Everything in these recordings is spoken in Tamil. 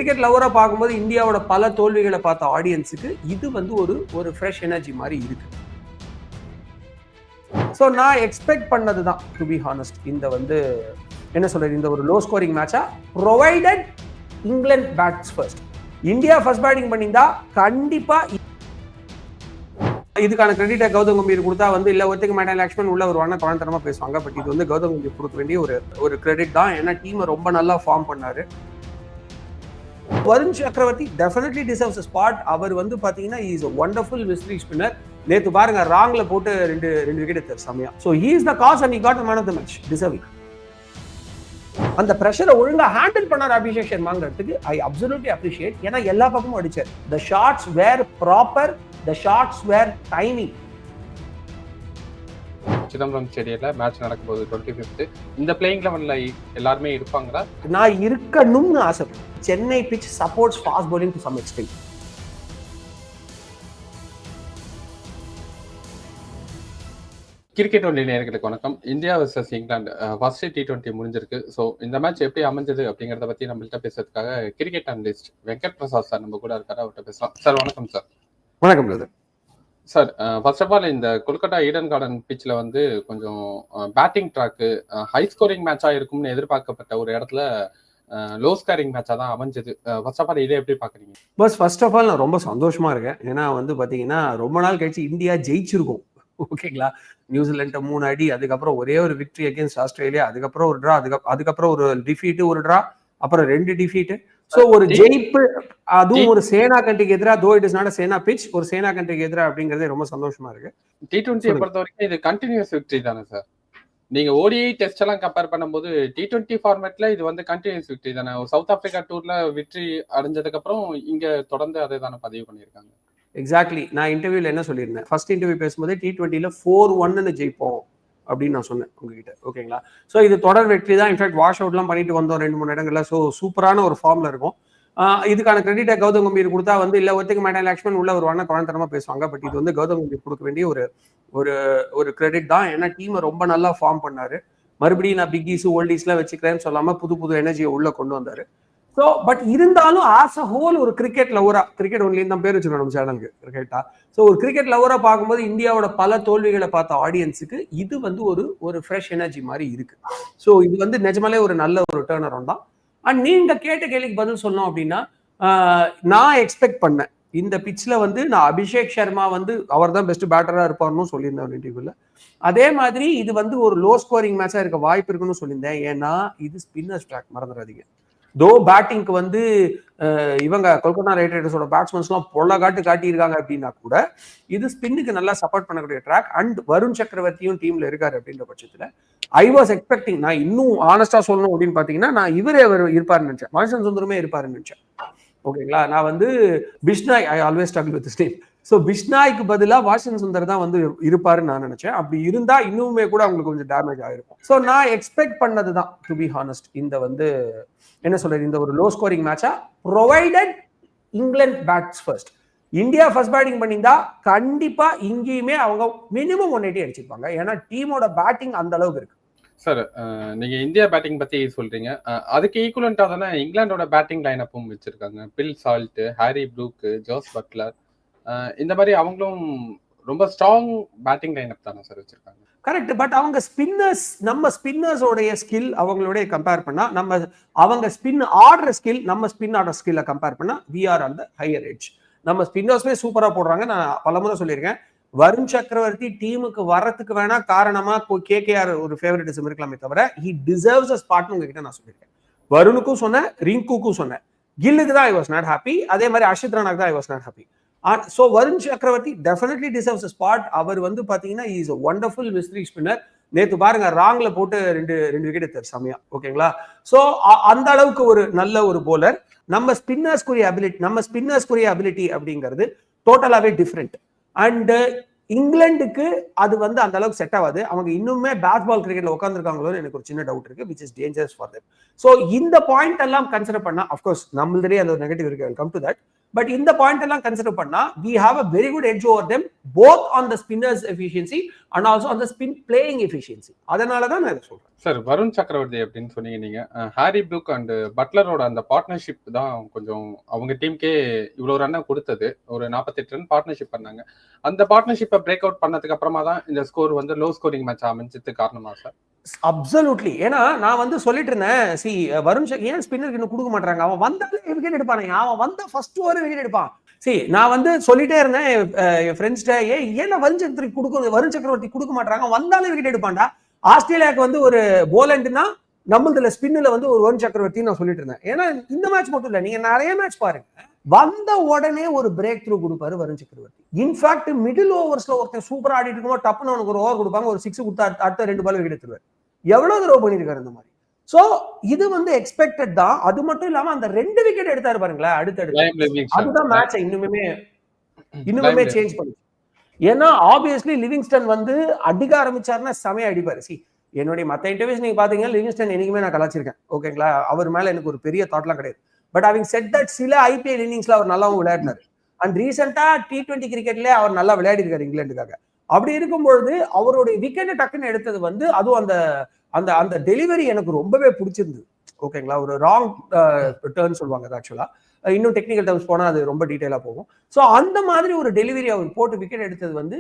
கிரிக்கெட் லவரா பார்க்கும்போது இந்தியாவோட பல தோல்விகளை பார்த்த ஆடியன்ஸுக்கு இது வந்து ஒரு ஃப்ரெஷ் எனர்ஜி மாதிரி இருக்கு. ஸோ நான் எக்ஸ்பெக்ட் பண்ணது தான், டு பி ஹானஸ்ட். இந்த வந்து என்ன சொல்றது, இந்த ஒரு லோ ஸ்கோரிங் மேட்சா, provided England bats first. India first batting பண்ணியிருந்தா கண்டிப்பா இதுக்கான கிரெடிட்டை கௌதம் கம்பீர் கொடுத்தா வந்து இல்ல ஒருத்தருக்கு மேடம் லக்ஷ்மன் உள்ள ஒரு வண்ண குழந்தரமா பேசுவாங்க. பட் இது வந்து கௌதம் கம்பீர் கொடுக்க வேண்டிய ஒரு கிரெடிட் தான். ஏன்னா டீமை ரொம்ப நல்லா ஃபார்ம் பண்ணாரு. வருண் சக்கரவர்த்தி டெஃபினெட்லி டிசர்வ்ஸ் a spot. அவர் வந்து பாத்தீங்கன்னா is a wonderful mystery spinner. நேத்து பாருங்க ராங்ல போட்டு ரெண்டு விக்கெட் எடுத்தார் சமயா. So he is the cause and he got the man of the match, deserving. அந்த பிரஷரை ஒழுங்கா ஹேண்டில் பண்ணார் அபிஷேக் சர்மாங்கிறதுக்கு ஐ அப்சல்யூட்லி அப்ரிஷியேட். ஏன்னா எல்லா பக்கமும் அடிச்சார். the shots were proper, the shots were timing. Chidambaram ஸ்டேடியம்ல மேட்ச் நடக்கும்போது 25th இந்த பிளேயிங் லெவன்ல எல்லாருமே இருப்பாங்களா? நான் இருக்கணும்னு ஆசைப்படுறேன். Chennai pitch supports fast bowling to some extent. Cricket only நேயர்களுக்கு வணக்கம். India versus England first T20 முடிஞ்சிருக்கு. ஸோ இந்த மேட்ச் எப்படி அமைஞ்சது அப்படிங்கிறத பத்தி நம்மள்கிட்ட பேசுறதுக்காக cricket analyst Venkat Prasad sir நம்ம கூட இருக்காரு. அவர்கிட்ட பேசலாம். சார் வணக்கம். சார் வணக்கம் brother. Sir first of all இந்த கொல்கத்தா ஈடன் கார்டன் பிட்ச்ல வந்து கொஞ்சம் பேட்டிங் ட்ராக்கு ஹை ஸ்கோரிங் மேட்சா இருக்கும்னு எதிர்பார்க்கப்பட்ட ஒரு இடத்துல லோ ஸ்கோரிங் மேட்சா தான் அமைஞ்சது. ஃபர்ஸ்ட் ஆஃப் ஆல் இதை எப்படி பாக்குறீங்க? பஸ் ஃபர்ஸ்ட் ஆஃப் ஆல் நான் ரொம்ப சந்தோஷமா இருக்கேன். ஏன்னா வந்து பாத்தீங்கன்னா ரொம்ப நாள் கழிச்சு இந்தியா ஜெயிச்சிருக்கும். ஓகேங்களா, நியூசிலாண்ட 3 அடி, அதுக்கப்புறம் ஒரே ஒரு விக்டரி அகேன்ஸ்ட் ஆஸ்திரேலியா, அதுக்கப்புறம் ஒரு டிரா, அதுக்கப்புறம் ஒரு டிஃபீட், ஒரு டிரா, அப்புறம் 2 டிஃபீட். சோ ஒரு ஜெயிப்பு, அதுவும் ஒரு சேனா கண்ட்ரிக்கு எதிராக, though it is not Sena pitch, ஒரு சேனா கண்ட்ரிக்கு எதிராக அப்படிங்கறதே ரொம்ப சந்தோஷமா இருக்கு. T20 பொறுத்த வரைக்கும் இது கண்டினியூஸ் விக்டரி தானே சார்? நீங்க ODI டெஸ்ட் எல்லாம் கம்பேர் பண்ணும்போது T20 ஃபார்மேட்ல இது வந்து கண்டினியூஸ் விக்டரி தானே. சவுத் ஆப்பிரிக்கா டூர்ல விக்டரி அடைஞ்சதுக்கு அப்புறம் இங்க தொடர்ந்து அதே தானே பதிவு பண்ணியிருக்காங்க. எக்ஸாக்ட்லி. நான் இன்டர்வியூல என்ன சொல்லியிருந்தேன், ஃபர்ஸ்ட் இன்டர்வியூ பேசும்போதே T20ல 4-1 ஜெயிப்போம் அப்படின்னு நான் சொன்னேன் உங்ககிட்ட. ஓகேங்களா, ஸோ இது தொடர் வெற்றி தான். இன்ஃபேக்ட் வாஷ் அவுட்லாம் பண்ணிட்டு வந்தோம் 2-3 இடங்கள்ல. ஸோ சூப்பரான ஒரு ஃபார்ம்ல இருக்கும். இதுக்கான கிரெடிட்டை கௌதம் கம்பீர் கொடுத்தா வந்து இல்ல ஒருத்தருக்கு மேடம் லக்ஷ்மன் உள்ள ஒரு வண்ண குழந்தரமா பேசுவாங்க. பட் இது வந்து கௌதம் கம்பீர் கொடுக்க வேண்டிய ஒரு கிரெடிட் தான். ஏன்னா டீமை ரொம்ப நல்லா ஃபார்ம் பண்ணாரு. மறுபடியும் நான் பிக்கீஸ் ஓல்டிஸ்லாம் வச்சுக்கிறேன்னு சொல்லாம புது எனர்ஜியை உள்ள கொண்டு வந்தாரு. ஸோ பட் இருந்தாலும் ஆஸ் அ ஹோல் ஒரு கிரிக்கெட் லவரா, கிரிக்கெட் ஒன்லி தான் பேர் வச்சிருக்கோம் நம்ம சேனலுக்கு கிரிக்கெட்டா. ஸோ ஒரு கிரிக்கெட் லவரா பார்க்கும்போது இந்தியாவோட பல தோல்விகளை பார்த்த ஆடியன்ஸுக்கு இது வந்து ஒரு ஃப்ரெஷ் எனர்ஜி மாதிரி இருக்கு. ஸோ இது வந்து நிஜமாலே ஒரு நல்ல ஒரு டேர்ன் அரவுண்ட் தான். அண்ட் நீங்க கேட்ட கேள்விக்கு பதில் சொல்லணும் அப்படின்னா, நான் எக்ஸ்பெக்ட் பண்ணேன் இந்த பிட்ச்ல வந்து நான் அபிஷேக் சர்மா வந்து அவர் தான் பெஸ்ட் பேட்டரா இருப்பார்னு சொல்லியிருந்தேன் இன்டர்வியூல. அதே மாதிரி இது வந்து ஒரு லோ ஸ்கோரிங் மேட்சா இருக்க வாய்ப்பு இருக்குன்னு சொல்லியிருந்தேன். ஏன்னா இது ஸ்பின்னர்ஸ் ட்ராக், மறந்துடாதீங்க. தோ பேட்டிங்க்கு வந்து இவங்க கொல்கத்தா நைட் ரைடர்ஸோட பேட்ஸ்மேன்ஸ்லாம் பொள்ள காட்டியிருக்காங்க அப்படின்னா கூட இது ஸ்பின்னுக்கு நல்லா சப்போர்ட் பண்ணக்கூடிய ட்ராக். அண்ட் வருண் சக்கரவர்த்தியும் டீம்ல இருக்காரு அப்படின்ற பட்சத்துல ஐ வாஸ் எக்ஸ்பெக்டிங், நான் இன்னும் ஆனஸ்டா சொல்லணும் அப்படின்னு பாத்தீங்கன்னா, நான் இவரே இருப்பாருன்னு நினைச்சேன், வாஷிங்டன் சுந்தரமே இருப்பாருன்னு நினைச்சேன். ஓகேங்களா, நான் வந்து Bishnoi, I always struggle with state. So பிஷ்னாய்க்கு பதிலாக வாஷிங்டன் சுந்தர் தான் வந்து இருப்பாருன்னு நான் நினைச்சேன். அப்படி இருந்தா இன்னுமே கூட அவங்களுக்கு கொஞ்சம் டேமேஜ் ஆயிருக்கும். ஸோ நான் எக்ஸ்பெக்ட் பண்ணது தான், டு பி ஹானஸ்ட். இந்த வந்து என்ன சொல்றது, இந்த ஒரு லோ ஸ்கோரிங் மேட்சா, provided England bats first. India first batting பண்ணியிருந்தா கண்டிப்பா இங்கேயுமே அவங்க மினிமம் 180 அடிச்சிருப்பாங்க. ஏன்னா டீமோட பேட்டிங் அந்த அளவுக்கு இருக்கு. சார் நீங்க இந்தியா பேட்டிங் பத்தி சொல்றீங்க, அதுக்கு ஈக்குவலண்டா தானே இங்கிலாண்டோட பேட்டிங் லைன் அப்பும் வச்சிருக்காங்க. Phil Salt, Harry Brook, Jos Buttler, இந்த மாதிரி அவங்களும் ரொம்ப ஸ்ட்ராங் பேட்டிங் லைன் அப் தானே சார் வச்சிருக்காங்க. கரெக்ட். பட் அவங்க ஸ்பின்னர்ஸ், நம்ம ஸ்பின்னர்ஸோடைய ஸ்கில் அவங்களோட கம்பேர் பண்ணா, அவங்க ஸ்பின் ஆடுற ஸ்கில் நம்ம ஸ்பின் ஆடுற ஸ்கில்ல கம்பேர் பண்ணா we are on the higher edge. நம்ம ஸ்பின்னர்ஸ்மே சூப்பரா போடுறாங்க. நான் பலமுறை சொல்லியிருக்கேன், வருண் சக்கரவர்த்தி டீமுக்கு வரத்துக்கு வேணா காரணமா KKR ஒரு ஃபேவரட்டிசம் இருக்கலாமே தவிர he deserves a spot உங்ககிட்ட நான் சொல்லியிருக்கேன். வருணுக்கும் சொன்னேன், ரிங்குக்கும் சொன்னேன். கில்லுக்கு தான் ஐ வாஸ் நாட் ஹாப்பி, அதே மாதிரி அர்ஷித் ரானாக்கு தான் I was not happy. So Varun சக்கரவர்த்தி டெஃபினெட்லி டிசர்வ்ஸ் a spot. அவர் வந்து பாத்தீங்கன்னா is a wonderful mystery spinner. நேத்து பாருங்க ராங்ல போட்டு ரெண்டு விக்கெட் எடுத்தார் சமயா. ஓகேங்களா, ஸோ அந்த அளவுக்கு ஒரு நல்ல ஒரு போலர். நம்ம ஸ்பின்னர்ஸ்குரிய அபிலிட்டி அப்படிங்கிறது டோட்டலாவே டிஃப்ரெண்ட். அண்ட் இங்கிலாந்துக்கு அது வந்து அந்த அளவுக்கு செட் ஆகாது. அவங்க இன்னுமே பேஸ்பால் கிரிக்கெட்ல உட்காந்துருக்காங்களோ எனக்கு ஒரு சின்ன டவுட் இருக்கு, which is dangerous for them. So இந்த பாயிண்ட் எல்லாம் கன்சிடர் பண்ணா, அஃப்கோர்ஸ் நம்மளே அந்த ஒரு நெகட்டிவ் இருக்கு, கம் டு தட். பட் இந்த பாயிண்ட் எல்லாம் கன்சிடர் பண்ணா we have a very good edge over them both on the spinners efficiency and also on the spin playing efficiency. அதனால தான் நான் இதை சொல்றேன். சார், வருண் சக்கரவர்த்தி அப்படின்னு சொன்னீங்க நீங்க. ஹாரி ப்ரூக் அண்ட் பட்லரோட அந்த பார்ட்னர்ஷிப் தான் கொஞ்சம் அவங்க டீமுக்கே இவ்வளவு ரன்னை கொடுத்தது. ஒரு 48 ரன் பார்ட்னர்ஷிப் பண்ணாங்க. அந்த பார்ட்னர்ஷிப்பை பிரேக் அவுட் பண்ணதுக்கு அப்புறமா தான் இந்த ஸ்கோர் வந்து லோ ஸ்கோரிங் மேட்ச் அமைஞ்சதுக்கு காரணமா சார்? அப்சல்யூட்லி. ஏன்னா நான் வந்து சொல்லிட்டு இருந்தேன், வருண் ஏன் ஸ்பின்னருக்கு இன்னும் கொடுக்க மாட்டாங்க, அவன் வந்தாலே விக்கெட் எடுப்பானுங்க, அவன் வந்தா ஃபர்ஸ்ட் ஓவர் விக்கெட் எடுப்பான். நான் வந்து சொல்லிட்டே இருந்தேன் என் ஃப்ரெண்ட்ஸ்ட, ஏன் வருண் சக்கரவர்த்தி கொடுக்க மாட்டாங்க, வந்தாலே விக்கெட் எடுப்பான்டா. ஆஸ்திரேலியாவுக்கு வந்து ஒரு போலண்ட்னா நம்மளதுல ஸ்பின்ல வந்து ஒரு வருண் சக்கரவர்த்தி நான் சொல்லிட்டு இருந்தேன். ஏன்னா இந்த மேட்ச் மட்டும் இல்ல, நீங்க நிறைய மேட்ச் பாருங்க, வந்த உடனே ஒரு பிரேக் த்ரூ கொடுப்பாரு வருண் சக்கரவர்த்தி. இன்ஃபேக்ட் மிடில் ஓவர்ஸ்ல ஒருத்தர் சூப்பரா ஆடிட்டு இருக்கும்போது டப்புன்னு அவனுக்கு ஒரு ஓவர் கொடுப்பாங்க, ஒரு 6 கொடுத்தா அடுத்த 2 பால் விக்கெட் எடுத்துருவாரு. எவ்வளவு தடவை பண்ணிருக்காரு இந்த மாதிரி. சோ இது வந்து எக்ஸ்பெக்டட் தான். அது மட்டும் இல்லாம அந்த 2 விக்கெட் எடுத்தாரு பாருங்களேன் அடுத்தடுத்து, அதுதான் மேட்சை இன்னுமே சேஞ்ச் பண்ணுச்சு. ஏன்னா ஆப்வியஸ்லி லிவிங்ஸ்டன் வந்து அடிக்க ஆரம்பிச்சாருன்னா செமையா அடிப்பாரு. என்னுடைய மற்ற இன்டர்வியூஸ் நீங்க பாத்தீங்கன்னா லிவிங்ஸ்டன் என்னைக்குமே நான் கலாச்சிருக்கேன், ஓகேங்களா. அவர் மேல எனக்கு ஒரு பெரிய தாட்லாம் கிடையாது. பட் ஹேவிங் செட் தட் சில ஐபிஎல் இன்னிங்ஸ்ல அவர் நல்லாவும் விளையாடினாரு. அண்ட் ரீசெண்டா T20 கிரிக்கெட்ல அவர் நல்லா விளையாடி இருக்காரு இங்கிலாந்துக்காக. அப்படி இருக்கும்பொழுது அவருடைய விக்கெட் டக்குன்னு எடுத்தது வந்து அதுவும் அந்த அந்த அந்த டெலிவரி எனக்கு ரொம்பவே பிடிச்சிருந்தது, ஓகேங்களா. ஒரு ராங் டர்ன் சொல்லுவாங்க ஆக்சுவலா, இன்னும் டெக்னிக்கல் டர்ம்ஸ் போனா அது ரொம்ப டீடைலா போகும். ஸோ அந்த மாதிரி ஒரு டெலிவரி அவர் போட்டு விக்கெட் எடுத்தது வந்து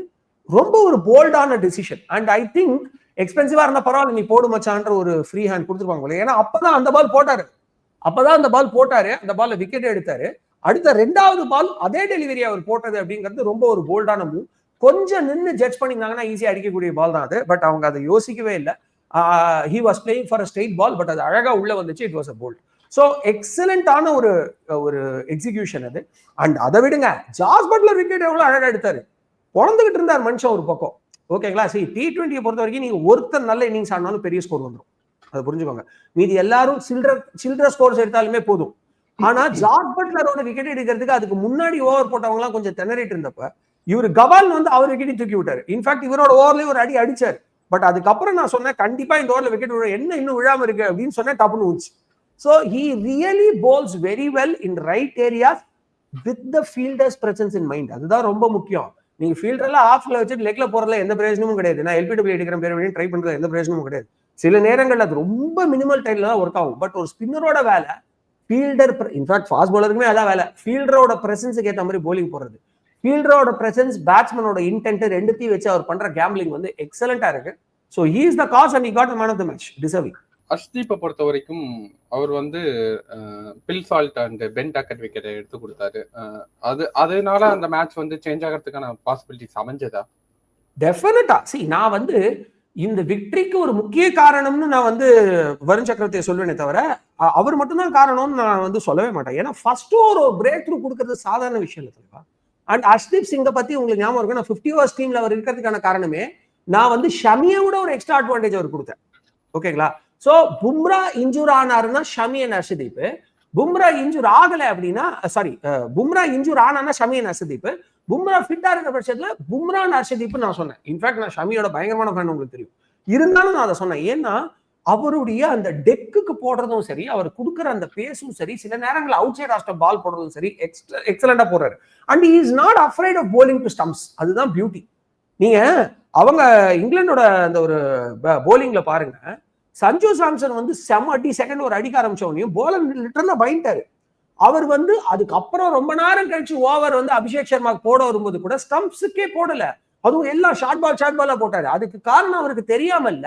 ரொம்ப ஒரு போல்டான டிசிஷன். அண்ட் ஐ திங்க் எக்ஸ்பென்சிவா இருந்தா பரவாயில்ல நீ போடு மச்சான்ற ஒரு ஃப்ரீ ஹேண்ட் கொடுத்துருப்பாங்க. ஏன்னா அப்பதான் அந்த பால் போட்டாரு, அந்த பால்ல விக்கெட் எடுத்தாரு. அடுத்த 2வது பால் அதே டெலிவரி அவர் போட்டது அப்படிங்கிறது ரொம்ப ஒரு போல்டான மூவ். கொஞ்சம் நின்று ஜட்ஜ் பண்ணியிருந்தாங்கன்னா ஈஸியா அடிக்கக்கூடிய பால் தான் அது. பட் அவங்க அதை யோசிக்கவே இல்லை. he was playing for a straight ball, but அது அழகா உள்ள வந்துச்சு. It was a bold. So எக்ஸலண்டான ஒரு எக்ஸிகியூஷன் அது. அண்ட் அதை விடுங்க, ஜாஸ் பட்லர் விக்கெட் எவ்வளவு அழகா எடுத்தாரு, குழந்துகிட்டு இருந்தார் மனுஷன் ஒரு பக்கம், ஓகேங்களா. T20 பொறுத்த வரைக்கும் நீங்க ஒருத்தர் நல்ல இன்னிங்ஸ் ஆனாலும் பெரிய ஸ்கோர் வந்துடும், அதை புரிஞ்சுக்கோங்க. மீதி எல்லாரும் சில்ட்ர ஸ்கோர்ஸ் எடுத்தாலுமே போதும். ஆனா ஜாஸ் பட்லரோட விக்கெட் எடுக்கிறதுக்கு அதுக்கு முன்னாடி ஓவர் போட்டவங்க எல்லாம் கொஞ்சம் திணறிட்டு இருந்தப்ப இவர் கபால் வந்து அவர் விக்கெட் தூக்கி விட்டாரு. இன்ஃபேக்ட் இவரோட ஓவர்லயே ஒரு அடி அடிச்சாரு. பட் அதுக்கப்புறம் நான் சொன்னேன் கண்டிப்பா இந்த ஓவர்ல விக்கெட் விட என்ன இன்னும் விழாம இருக்கு அப்படின்னு சொன்னேன், டப்புன்னு ஊச்சு. So he really bowls very well in right areas with the fielder's presence in mind. அதுதான் ரொம்ப முக்கியம். நீங்க ஃபீல்டர்லாம் ஆஃப்ல வச்சுட்டு லெக்ல போறதுல எந்த பிரயோஜனமும் கிடையாது. நான் LPW எடுக்கிற பேர் ட்ரை பண்றது எந்த பிரயோஜனமும் கிடையாது. சில நேரங்கள் அது ரொம்ப மினிமல் டைம்ல தான் ஒர்க் ஆகும். பட் ஒரு ஸ்பின்னரோட வேலை ஃபீல்டர், இன்ஃபேக்ட் ஃபாஸ்ட் பாலருக்குமே அதான் வேலை, ஃபீல்டரோட பிரசன்ஸுக்கு ஏற்ற மாதிரி போலிங் போடுறது. ஃபீல்டரோட பிரசன்ஸ், பேட்ஸ்மேனோட இன்டென்ட் ரெண்டுத்தையும் வச்சு அவர் பண்ற கேம்பிளிங் வந்து எக்ஸலண்டா இருக்கு. So he is the cause and he got the man of the match, deserving. அர்ஷ்தீப்பை பொறுத்த வரைக்கும் அவர் வந்து Bill Salt and Ben Duckett விக்கெட்டை எடுத்து கொடுத்தாரு. அதனால அந்த மேட்ச் வந்து சேஞ்ச் ஆகிறதுக்கான பாசிபிலிட்டிஸ் அமைஞ்சதா? டெஃபினட்டா. நான் வந்து இந்த விக்டரிக்கு ஒரு முக்கிய காரணம்னு நான் வந்து வருண் சக்கரவர்த்தியை சொல்வேனே தவிர அவர் மட்டும்தான் காரணம்னு நான் வந்து சொல்லவே மாட்டேன். ஏன்னா ஃபர்ஸ்ட் ஒரு பிரேக் த்ரூ கொடுக்கறது சாதாரண விஷயம் இல்லை. அண்ட் ஹர்ஷ்தீப் சிங்கை பத்தி உங்களுக்கு ஞாபகம் இருக்கு, நான் 50 ஓவர்ஸ் டீம்ல அவர் இருக்கிறதுக்கான காரணமே நான் வந்து ஷமியை விட ஒரு எக்ஸ்ட்ரா அட்வான்டேஜ் அவர் கொடுத்தேன், ஓகேங்களா. சோ பும்ரா இன்ஜூர் ஆனாருன்னா ஷமி அண்ட் ஹர்ஷதீப், பும்ரா இன்ஜூர் ஆகல அப்படின்னா பும்ரா இன்ஜூர் ஆனா ஷமி அண்ட் ஹர்ஷதீப், பும்ரா ஃபிட்டா இருக்கிற பட்சத்துல பும்ரா அண்ட் ஹர்ஷதீப் நான் சொன்னேன். இன்ஃபேக்ட் நான் ஷமியோட பயங்கரமான ஃபேன், உங்களுக்கு தெரியும். இருந்தாலும் நான் அதை சொன்னேன். ஏன்னா அவருடைய அந்த டெக்குக்கு போடுறதும் சரி, அவர் கொடுக்குற அந்த பேஸும் சரி, சில நேரங்கள் அவுட் சைட் ஆஃப் பால் போடுறதும் சரி எக்ஸலண்டா போடுறாரு. And he is not afraid of bowling to stumps. அதுதான் பியூட்டி. நீங்க அவங்க இங்கிலாண்டோட அந்த ஒரு போலிங்ல பாருங்க, சஞ்சு சாம்சன் வந்து செம அடி, செகண்ட் ஒரு அடிக்க ஆரம்பிச்சவனையும் போலர் லிட்டரலா பயன்ட்டாரு. அவர் வந்து அதுக்கப்புறம் ரொம்ப நேரம் கழிச்சு ஓவர் வந்து அபிஷேக் சர்மாக்கு போட வரும்போது கூட ஸ்டம்ப்ஸுக்கே போடல, அதுவும் எல்லாம் ஷார்ட் பாலா போட்டாரு. அதுக்கு காரணம் அவருக்கு தெரியாம இல்ல,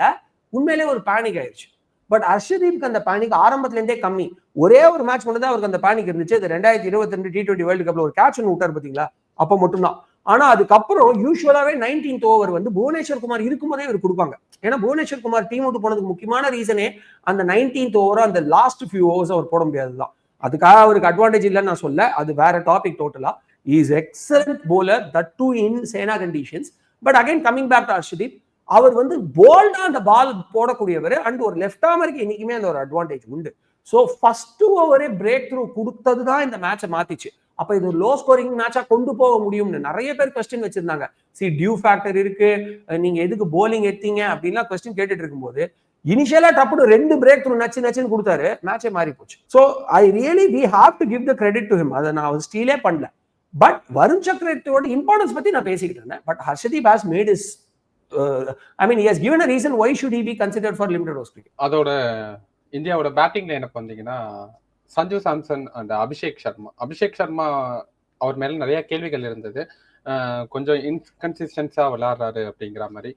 உண்மையிலே ஒரு பேனிக் ஆயிடுச்சு. பட் ஹர்ஷதீப்க்கு அந்த பேனிக் ஆரம்பத்துல இருந்தே கம்மி. ஒரே ஒரு மேட்ச் மட்டும் தான் அவருக்கு அந்த பேனிக் இருந்துச்சு. அது 2022 T20 வேர்ல்டு கப்ல ஒரு கேட்ச் ஒன்று விட்டார் பாத்தீங்களா, அப்ப மட்டும்தான். ஆனா அதுக்கப்புறம் யூஸ்வலாவே 19th ஓவர் வந்து புவனேஸ்வர் குமார் இருக்கும்போதே இவர் கொடுப்பாங்க. ஏன்னா புவனேஸ்வர் குமார் டீம் விட்டு போனதுக்கு முக்கியமான ரீசனே அந்த 19th ஓவர், அந்த லாஸ்ட் ஃபியூ ஓவர்ஸ் அவர் போட முடியாதுதான். அதுக்காக அவருக்கு அட்வான்டேஜ் இல்லைன்னு நான் சொல்ல, அது வேற டாபிக் டோட்டலா. Is excellent bowler, that too in SENA conditions. But again coming back to Harshdeep, அவர் வந்து போல்டா அந்த பால் போடக்கூடியவர். அண்ட் ஒரு லெஃப்ட் ஆர்மருக்கு என்னைக்குமே அந்த ஒரு அட்வான்டேஜ் உண்டு. ஸோ ஃபர்ஸ்ட் ஓவரே பிரேக் த்ரூ கொடுத்தது தான் இந்த மேட்சை மாத்திச்சு. அப்ப இது லோ ஸ்கோரிங் மேட்சா கொண்டு போக முடியும்னு நிறைய பேர் கொஸ்டின் வச்சிருந்தாங்க. டியூ ஃபேக்டர் இருக்கு, நீங்க எதுக்கு போலிங் எடுத்தீங்க அப்படின்லாம் கொஸ்டின் கேட்டுட்டு இருக்கும்போது இனிஷியலா டப்புனு 2 பிரேக் த்ரூ நச்சுன்னு கொடுத்தாரு, மேட்சே மாறி போச்சு. So I really we have to give the credit to him. அதை நான் ஸ்டீலே பண்ணல. பட் வருண் சக்கரவர்த்தியோட இம்பார்ட்டன்ஸ் பத்தி நான் பேசிக்கிட்டு இருந்தேன். But Harshdeep has made is I mean, he has given a reason why should he be considered for limited overs cricket. அதோட இந்தியாவோட பேட்டிங் லைனப் வந்தீங்கன்னா சஞ்சு சாம்சன் அண்ட் அபிஷேக் சர்மா அவர் மேல நிறைய கேள்விகள் இருந்தது. கொஞ்சம் இன்கன்சிஸ்டன்ஸா விளையாடுறாரு அப்படிங்கிற மாதிரி.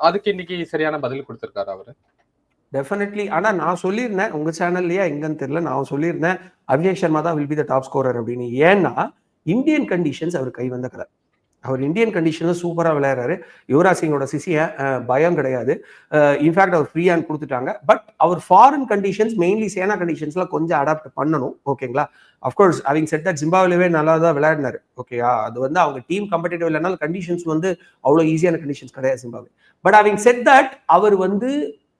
அதுக்கு இன்னைக்கு சரியான பதில் கொடுத்திருக்காரு அவரு. டெஃபினெட்லி. ஆனா நான் சொல்லியிருந்தேன் உங்க சேனல்லையா எங்கன்னு தெரியல, நான் சொல்லியிருந்தேன் அபிஷேக் சர்மா தான் will be the top scorer அப்படின்னு. ஏன்னா இந்தியன் கண்டிஷன்ஸ் அவர் கை வந்த கதை. அவர் இந்தியன் கண்டிஷன்ல சூப்பரா விளையாடுறாரு. யுவராஜ் சிங்கோட சிசிய பயம் கிடையாது. இன்ஃபேக்ட் அவர் ஃப்ரீ ஹேண்ட் கொடுத்துட்டாங்க. பட் அவர் ஃபாரின் கண்டிஷன்ஸ் மெயின்லி சேனா கண்டிஷன்ஸ்ல கொஞ்சம் அடாப்ட் பண்ணணும். ஓகேங்களா? அஃப்கோர்ஸ் அவங்க செட் தட் ஜிம்பாப்வேவே நல்லா தான் விளையாடினாரு. ஓகேயா? அது அவங்க டீம் கம்பெட்டிட்டிவ் இல்லைனாலும் கண்டிஷன்ஸ் அவ்வளோ ஈஸியான கண்டிஷன்ஸ் கிடையாது ஜிம்பாப்வே. பட் அவங்க செட் தட் அவர்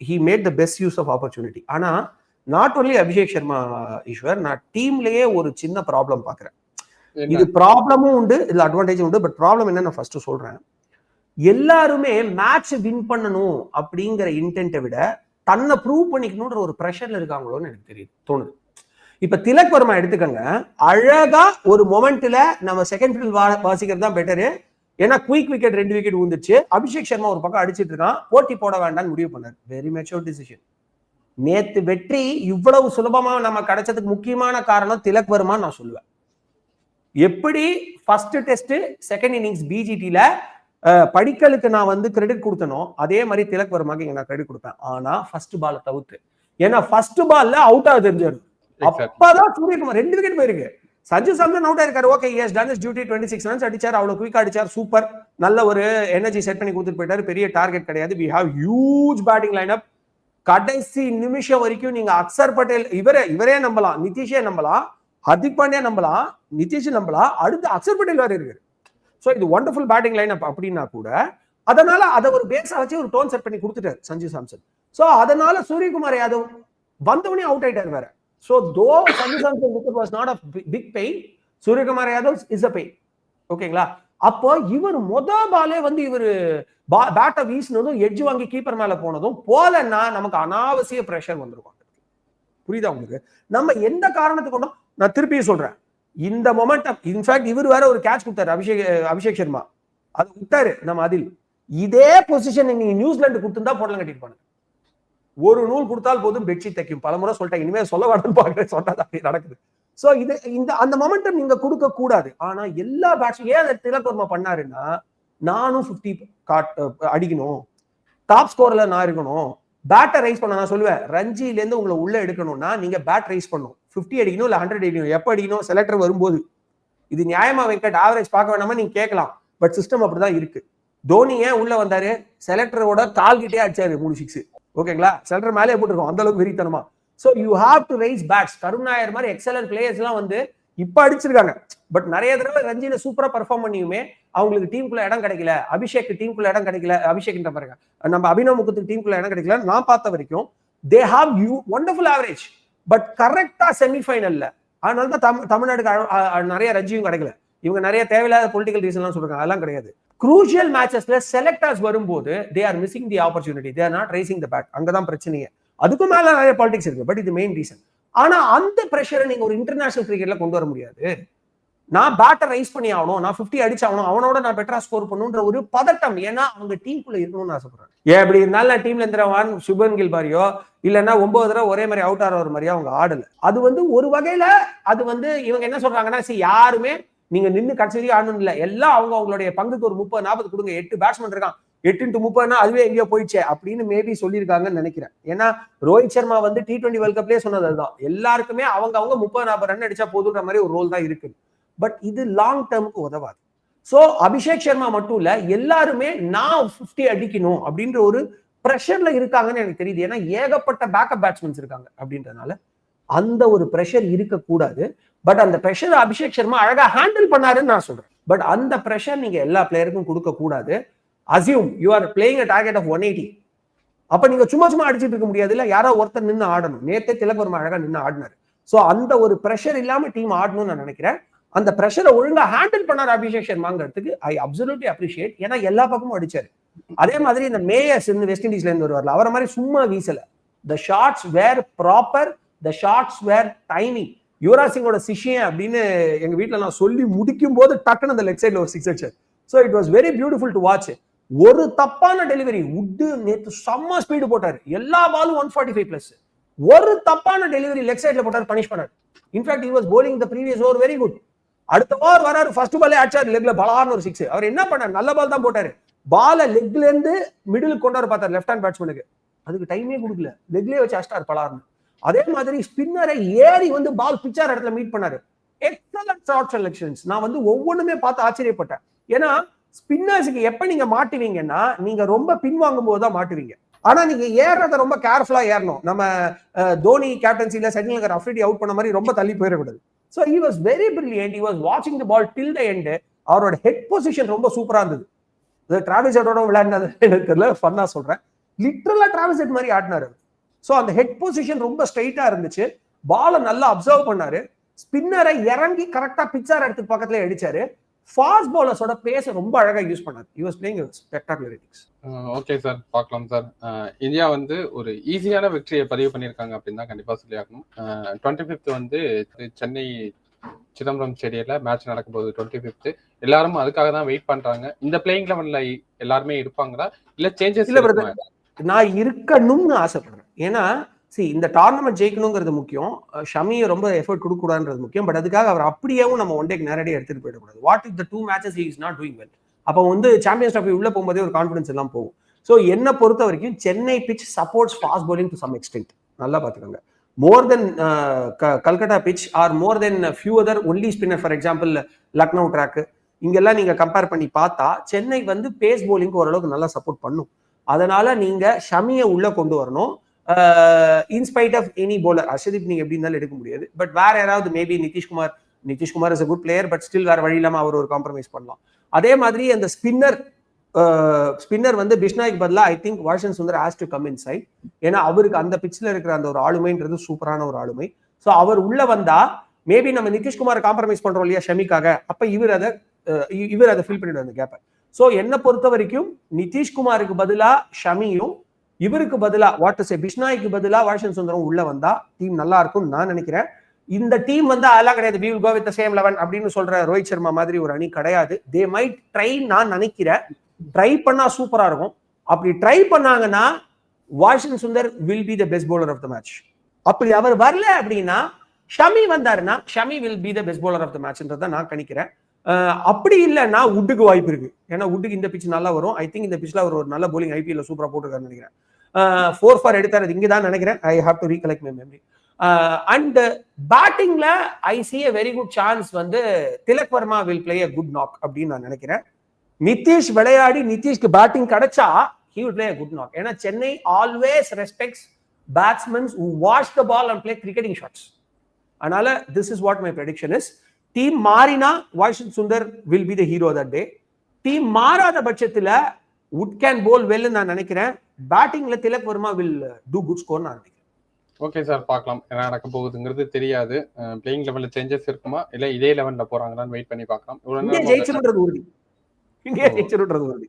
he made the best use of opportunity. ஆனா நாட் ஒன்லி அபிஷேக் சர்மா ஈஸ்வர், நான் டீம்லயே ஒரு சின்ன ப்ராப்ளம் பாக்குறேன். இது ப்ராப்ளமும் உண்டு, இதுல அட்வான்டேஜும் உண்டு. பட் ப்ராப்ளம் என்ன நான் ஃபர்ஸ்ட் சொல்றேன். எல்லாருமே மேட்ச் வின் பண்ணணும் அப்படிங்கிற இன்டென்ட்டை விட தன்னை ப்ரூவ் பண்ணிக்கணும்ன்ற ஒரு ப்ரெஷர்ல இருக்காங்களோன்னு எனக்கு தெரியுது, தோணுது. இப்ப திலக் வர்மா எடுத்துக்கங்க, அழகா ஒரு மொமெண்ட்ல நம்ம செகண்ட் ஃபீல்ட் வாசிக்கிறது தான் பெட்டரு. ஏன்னா குயிக் விக்கெட் 2 விக்கெட் ஊந்துச்சு. அபிஷேக் சர்மா ஒரு பக்கம் அடிச்சிட்டு இருக்கான், போட்டி போட வேண்டாம்னு முடிவு பண்ணாரு. Very mature decision. நேத்து வெற்றி இவ்வளவு சுலபமா நம்ம கிடைச்சதுக்கு முக்கியமான காரணம் திலக் வர்மா நான் சொல்லுவேன். எப்படி ஃபர்ஸ்ட் டெஸ்ட் செகண்ட் இன்னிங்ஸ் பிஜிடில படிக்கலுக்கு நான் கிரெடிட் கொடுத்தனோ அதே மாதிரி திலக் வர்மாக்கு நான் கிரெடிட் கொடுப்பேன். ஆனா ஃபர்ஸ்ட் பால் தவிர்த்து, ஏன்னா ஃபர்ஸ்ட் பால்ல அவுட் ஆக தெரிஞ்சாரு. அப்பதான் சூரியகுமார் 2 விக்கெட் போயிருக்கு. சஞ்சு சாம்சன் அவுட் ஆயிருக்காரு. Okay, he has done his duty. 26 runs அடிச்சார், அவ்வளவு குயிக்கா அடிச்சார், சூப்பர். நல்ல ஒரு எனர்ஜி செட் பண்ணி கொடுத்துட்டு போயிட்டாரு. பெரிய டார்கெட் கிடையாது. we have huge batting lineup. கடைசி நிமிஷம் வரைக்கும் நீங்க அக்சர் பட்டேல் இவரே நம்பலாம், நிதிஷே நம்பலாம், ஹர்திக் பாண்டியா நம்பலாம், நிதிஷ் நம்பலாம், அடுத்து அக்சர் பட்டேல் வேற இருக்கு. ஸோ இது ஒண்டர்ஃபுல் பேட்டிங் லைன் அப் அப்படின்னா கூட அதனால அதை ஒரு பேஸா வச்சு ஒரு டோன் செட் பண்ணி கொடுத்துட்டாரு சஞ்சு சாம்சன். ஸோ அதனால சூரியகுமார் யாதவ் வந்தவனே அவுட் ஆயிட்டாரு வேற. So though Sanju Samson wicket was not a big pain, Suryakumar Yadav is a pain. ஓகேங்களா? அப்போ இவர் பாலே இவர் பேட்டை வீசினதும் எட்ஜ் வாங்கி கீப்பர் மேல போனதும் போலன்னா நமக்கு அனாவசிய பிரஷர் வந்துருக்கும். புரியுதா உங்களுக்கு? நம்ம எந்த காரணத்தை கொண்டோம், நான் திருப்பி சொல்றேன், இந்த மொமெண்டம் இன்ஃபேக்ட் இவர் வேற ஒரு கேட்ச் கொடுத்தாரு அபிஷேக் சர்மா, அது விட்டாரு நம்ம அதில். இதே பொசிஷன் நீங்க நியூசிலாந்து கொடுத்துருந்தா போடலாம் கட்டிருப்பாங்க. ஒரு நூல் கொடுத்தால் போதும் பெட்ஷீட் தைக்கும். பலமுறை சொல்லிட்டேன், இனிமே சொல்ல வேண்டாம்னு பாக்குறேன், சொன்னதான் நடக்குது. சோ இந்த அந்த மொமெண்டம் நீங்க கொடுக்க கூடாது. ஆனா எல்லா பேட்ஸ்மேன் ஏன் திலக் வர்மா பண்ணாருன்னா, நானும் 50 அடிக்கணும், டாப் ஸ்கோர்ல நான் இருக்கணும், பேட்டை ரைஸ் பண்ண. நான் சொல்லுவேன், ரஞ்சில இருந்து உங்களை உள்ள எடுக்கணும்னா நீங்க பேட் ரைஸ் பண்ணணும். 50 அடிக்கணும் இல்ல 100 அடிக்கணும். எப்ப அடிக்கணும்? செலக்டர் வரும்போது. இது நியாயமா வெங்கட்? ஆவரேஜ் பார்க்க வேணாமா நீங்க கேட்கலாம். பட் சிஸ்டம் அப்படிதான் இருக்கு. தோனி ஏன் உள்ள வந்தாரு? செலக்டரோட கால் கிட்டே அடிச்சாரு 3 6. ஓகேங்களா? செலக்டர் மேலே போட்டுருக்கோம், அந்த அளவுக்கு வெறித்தனமா. So you have to raise bats. Karun Nair மாதிரி எக்ஸலன்ட் பிளேயர்ஸ் எல்லாம் இப்ப அடிச்சிருக்காங்க. பட் நிறைய தடவை ரஞ்சில சூப்பரா பெர்ஃபார்ம் பண்ணியுமே அவங்களுக்கு டீமுக்குள்ள இடம் கிடைக்கல. அபிஷேக் டீமுக்குள்ள இடம் கிடைக்கல. அபிஷேக் பாருங்க, நம்ம அபினவ் முகுந்துக்கு டீமுக்குள்ள இடம் கிடைக்கல. நான் பார்த்த வரைக்கும் they have wonderful average. But கரெக்டா செமிஃபைனல்ல அதனால தான் தமிழ்நாடுக்கு நிறைய ரஞ்சியும் கிடைக்கல. இவங்க நிறைய தேவையில்லாத பொலிட்டிக்கல் ரீசன் எல்லாம் சொல்றாங்க, அதெல்லாம் கிடையாது. குரூஷியல் மேட்சஸ்ல செலக்டர்ஸ் வரும்போது they are missing the opportunity, they are not raising the bat. அங்கதான் பிரச்சனையே. அதுக்கும் மேல நிறைய பாலிடிக்ஸ் இருக்கு, பட் இது மெயின் ரீசன். ஆனா அந்த பிரஷரை நீங்க ஒரு இன்டர்நேஷனல் கிரிக்கெட்ல கொண்டு வர முடியாது. நான் பேட்டை ரைஸ் பண்ணி ஆகணும், நான் 50 அடிச்சாகணும், அவனோட நான் பெட்டரா ஸ்கோர் பண்ணுன்ற ஒரு பதட்டம். ஏன்னா அவங்க டீமுக்குள்ள இருக்கணும்னு ஆசைப்படுறாங்க. ஏன் இப்படி இருந்தாலும் நான் டீம்ல இருந்தவான் சுபன் கில் மாதிரியோ இல்லைன்னா 9 தடவை ஒரே மாதிரி அவுட் ஆகிற மாதிரியோ அவங்க ஆடல. அது ஒரு வகையில அது இவங்க என்ன சொல்றாங்கன்னா, யாருமே நீங்க நின்று கடைசி ஆடணும் இல்ல, எல்லாம் அவங்களுடைய பங்குக்கு ஒரு 30-40 கொடுங்க. 8 பேட்ஸ்மேன் இருக்கான், 8x30 அதுவே எங்கேயோ போயிடுச்சே அப்படின்னு மேபி சொல்லியிருக்காங்கன்னு நினைக்கிறேன். ஏன்னா ரோஹித் சர்மா T20 வேர்ல்ட் கப்லயே சொன்னது அதுதான், எல்லாருக்குமே அவங்க 30-40 ரன் அடிச்சா போதுன்ற மாதிரி ஒரு ரோல் தான் இருக்கு. பட் இது லாங் டேர்முக்கு உதவாது. சோ அபிஷேக் சர்மா மட்டும் இல்ல, எல்லாருமே நான் 50 அடிக்கணும் அப்படின்ற ஒரு பிரஷர்ல இருக்காங்கன்னு எனக்கு தெரியுது. ஏன்னா ஏகப்பட்ட பேக்கப் பேட்ஸ்மேன்ஸ் இருக்காங்க அப்படின்றதுனால அந்த ஒரு பிரஷர் இருக்கக்கூடாது. பட் அந்த பிரஷர் அபிஷேக் சர்மா அழகா ஹேண்டில் பண்ணாருன்னு நான் சொல்றேன். பட் அந்த பிரஷர் நீங்க எல்லா பிளேயருக்கும் கொடுக்க கூடாது. Assume you are playing a target of 180. அப்ப நீங்க சும்மா அடிச்சுட்டு இருக்க முடியாது இல்ல, யாரோ ஒருத்தர் நின்று ஆடணும். நேத்தே திலக் வர்மா அழகா நின்று ஆடினாரு. சோ அந்த ஒரு பிரஷர் இல்லாம டீம் ஆடணும்னு நான் நினைக்கிறேன். அந்த பிரஷரை ஒழுங்கா ஹேண்டில் பண்ணார் அபிஷேக் சர்மாங்கிறதுக்கு ஐ அப்சல்யூட்லி அப்ரிஷியேட். ஏன்னா எல்லா பக்கமும் அடிச்சாரு. அதே மாதிரி இந்த மேயர்ஸ் இந்த வெஸ்ட் இண்டீஸ்ல இருந்து வருவார்ல, அவரை மாதிரி சும்மா வீசல. த ஷாட்ஸ் வேர் ப்ராப்பர், த ஷாட்ஸ் வேர் டைமிங். யுவராஜ் சிங்கோட சிஷ்யன் அப்படின்னு எங்க வீட்டுல நான் சொல்லி முடிக்கும் போது டக்குன்னு அந்த லெக் சைட்ல ஒரு 6 அடிச்சார். So it was very beautiful to watch. ஒரு தப்பான டெலிவரி, உட்டு நேத்து செம்ம ஸ்பீடு போட்டாரு, எல்லா பாலும் 145+. ஒரு தப்பான டெலிவரி லெக் சைட்ல போட்டாரு, பனிஷ் பண்ணாரு. In fact he was bowling the previous over very good. அடுத்த ஓவர் வராரு, ஃபர்ஸ்ட் பாலே அடிச்சாரு லெக்ல பலார்னு ஒரு 6. அவர் என்ன பண்ணாரு, நல்ல பால் தான் போட்டாரு, பால லெக்ல இருந்து மிடில் கொண்டு வர பார்த்தாரு லெஃப்ட் ஹேண்ட் பேட்ஸ்மேனுக்கு, அதுக்கு டைமே கொடுக்கல, லெக்லயே வச்சு அடிச்சாரு பலார்னு. அதே மாதிரி ஸ்பின்னரை ஏறி வந்து பால் பிச்சார் இடத்துல மீட் பண்ணாரு. Excellent shot selections. நான் வந்து ஒவ்வொன்றுமே பார்த்து ஆச்சரியப்பட்டேன். ஏன்னா ஸ்பின்னர்ஸுக்கு எப்ப நீங்க மாட்டுவீங்கன்னா, நீங்க ரொம்ப பின்வாங்கும் போது தான் மாட்டுவீங்க. ஆனா நீங்க ஏறத ரொம்ப கேர்ஃபுல்லா ஏறணும். நம்ம தோனி கேப்டன்சில சச்சின் அஃப்ரிடி அவுட் பண்ண மாதிரி ரொம்ப தள்ளி போயிடக்கூடாது. So he was very brilliant. He was வாட்சிங் தி பால் டில் த எண்ட். அவரோட ஹெட் பொசிஷன் ரொம்ப சூப்பரா இருந்தது. டிராவிஸ் ஹெட்டோட விளையாடினது எனக்கு தெரியல, ஃபன்னா சொல்றேன், லிட்டரலா டிராவிஸ் ஹெட் மாதிரி ஆடினாரு. ஸோ அந்த ஹெட் பொசிஷன் ரொம்ப ஸ்ட்ரைட்டா இருந்துச்சு, பாலை நல்லா அப்சர்வ் பண்ணாரு, ஸ்பின்னரை இறங்கி கரெக்டா பிச்சார் இடத்துக்கு பக்கத்துல அடிச்சாரு. ஃபாஸ்ட் பவுலர்ஸோட பேஸை ரொம்ப அழகா யூஸ் பண்ணாரு. he was playing a spectacular innings. Okay sir, பார்க்கலாம் சார். இந்தியா வந்து ஒரு ஈஸியான வெற்றியை பதிவு பண்ணியிருக்காங்க அப்படின்னு தான் கண்டிப்பா சொல்லி ஆகணும். 25th வந்து சென்னை சிதம்பரம் ஸ்டேடியம்ல மேட்ச் நடக்கும் போது 25th எல்லாரும் அதுக்காக தான் வெயிட் பண்றாங்க. இந்த பிளேயிங் லெவன்ல எல்லாருமே இருப்பாங்களா, இல்ல சேஞ்சஸ்? இல்ல பிரதர், நான் இருக்கணும்னு ஆசைப்படுறேன். ஏன்னா இந்த டோர்னமெண்ட் ஜெயிக்கணுங்கிறது முக்கியம், ஷமியை ரொம்ப எஃபர்ட் கொடுக்க கூடாதுன்றது முக்கியம். பட் அதுக்காக அவர் அப்படியேவும் நம்ம ஒன் டேக்கு நேரடியாக எடுத்துட்டு போயிடக்கூடாது. What if the 2 matches he is not doing well? அப்போ வந்து சாம்பியன்ஸ் ட்ராஃபி உள்ள போகும்போதே ஒரு கான்ஃபிடன்ஸ் எல்லாம் போகும். ஸோ என்னை பொறுத்த வரைக்கும் Chennai pitch supports fast bowling to some extent. நல்லா பார்த்துக்கோங்க. More than Calcutta pitch are more than few other only spinner. For example Lucknow track, இங்கெல்லாம் நீங்க கம்பேர் பண்ணி பார்த்தா சென்னை வந்து பேஸ் bowling ஓரளவுக்கு நல்லா சப்போர்ட் பண்ணும். அதனால நீங்க ஷமியை உள்ள கொண்டு வரணும். In spite of any bowler, Arshdeep நீங்க எப்படி இருந்தாலும் எடுக்க முடியாது. பட் வேற யாராவது, maybe Nitish Kumar is a good player, but still வேற வழி இல்லாம அவர் ஒரு காம்ப்ரமைஸ் பண்ணலாம். அதே மாதிரி அந்த ஸ்பின்னர் வந்து பிஷ்னாய்க்கு பதிலா I think Washington Sundar has to come in side. ஏன்னா அவருக்கு அந்த பிச்சில் இருக்கிற அந்த ஒரு ஆளுமைன்றது சூப்பரான ஒரு ஆளுமை. ஸோ அவர் உள்ள வந்தா மேபி நம்ம நிதிஷ்குமாரை காம்ப்ரமைஸ் பண்றோம் இல்லையா ஷமிக்காக, அப்ப இவர் அதை ஃபில் பண்ணிடுவார் அந்த கேப்பை. ஸோ என்னை பொறுத்த வரைக்கும் நிதிஷ்குமாருக்கு பதிலா ஷமியும், இவருக்கு பதிலா பிஷ்னாய்க்கு பதிலா வாஷிங்டன் சுந்தரம் உள்ள வந்தா டீம் நல்லா இருக்கும்னு நான் நினைக்கிறேன். இந்த டீம் வந்து அதெல்லாம் கிடையாது, we will go with the same 11 அப்படின்னு சொல்ற ரோஹித் சர்மா மாதிரி ஒரு அணி கிடையாது. தே மைட் ட்ரை, நான் நினைக்கிறேன் ட்ரை பண்ணா சூப்பரா இருக்கும். அப்படி ட்ரை பண்ணாங்கன்னா Washington Sundar will be the best bowler of the match. அப்படி அவர் வரல அப்படின்னா ஷமி வந்தாருன்னா Shami will be the best bowler of the மேட்ச்ன்றதை நான் கணிக்கிறேன். அப்படி இல்லைன்னா உட்டுக்கு வாய்ப்பு இருக்கு. ஏன்னா உட்டுக்கு இந்த பிச் நல்லா வரும். ஐ திங்க் இந்த பிச்ல அவர் ஒரு நல்ல bowling IPL சூப்பரா போட்டுருக்காருன்னு நினைக்கிறேன். 4 எடுத்தாரு இங்கதான் நினைக்கிறேன். I have to recollect my memory. And பேட்டிங்ல I see a very good chance வந்து Tilak Varma will play a good knock அப்படின்னு நான் நினைக்கிறேன். நிதிஷ் விளையாடி நிதிஷ்க்கு பேட்டிங் கிடைச்சா he will play a good knock. ஏன்னா Chennai always respects batsmen who watch the ball and play cricketing shots. அதனால this is what my prediction is. Team மாறினா Washington Sundar will be the hero that day. Team மாறாத பட்சத்துல wood can bowl well நான் நினைக்கிறேன். பேட்டிங்ல Tilak Varma will do good score நான் நினைக்கிறேன். ஓகே சார், பார்க்கலாம் என்ன நடக்க போகுதுங்கிறது தெரியாது. பிளேயிங் லெவல்ல சேஞ்சஸ் இருக்குமா இல்ல இதே லெவல்ல போறாங்களான்னு வெயிட் பண்ணி பார்க்கலாம். இந்தியா ஜெயிச்சிருன்றது உறுதி. இந்தியா ஜெயிச்சிருன்றது உறுதி.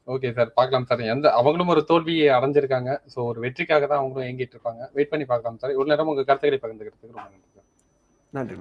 ஓகே சார், பார்க்கலாம் சார். அவங்களும் ஒரு தோல்வியை அடைஞ்சிருக்காங்க. ஸோ ஒரு வெற்றிக்காக தான் அவங்களும் ஏங்கிட்டு இருப்பாங்க. வெயிட் பண்ணி பார்க்கலாம் சார். இவ்வளவு நேரம் உங்க கருத்துக்களை பகிர்ந்துக்கிறதுக்கு ரொம்ப நன்றி. நன்றி.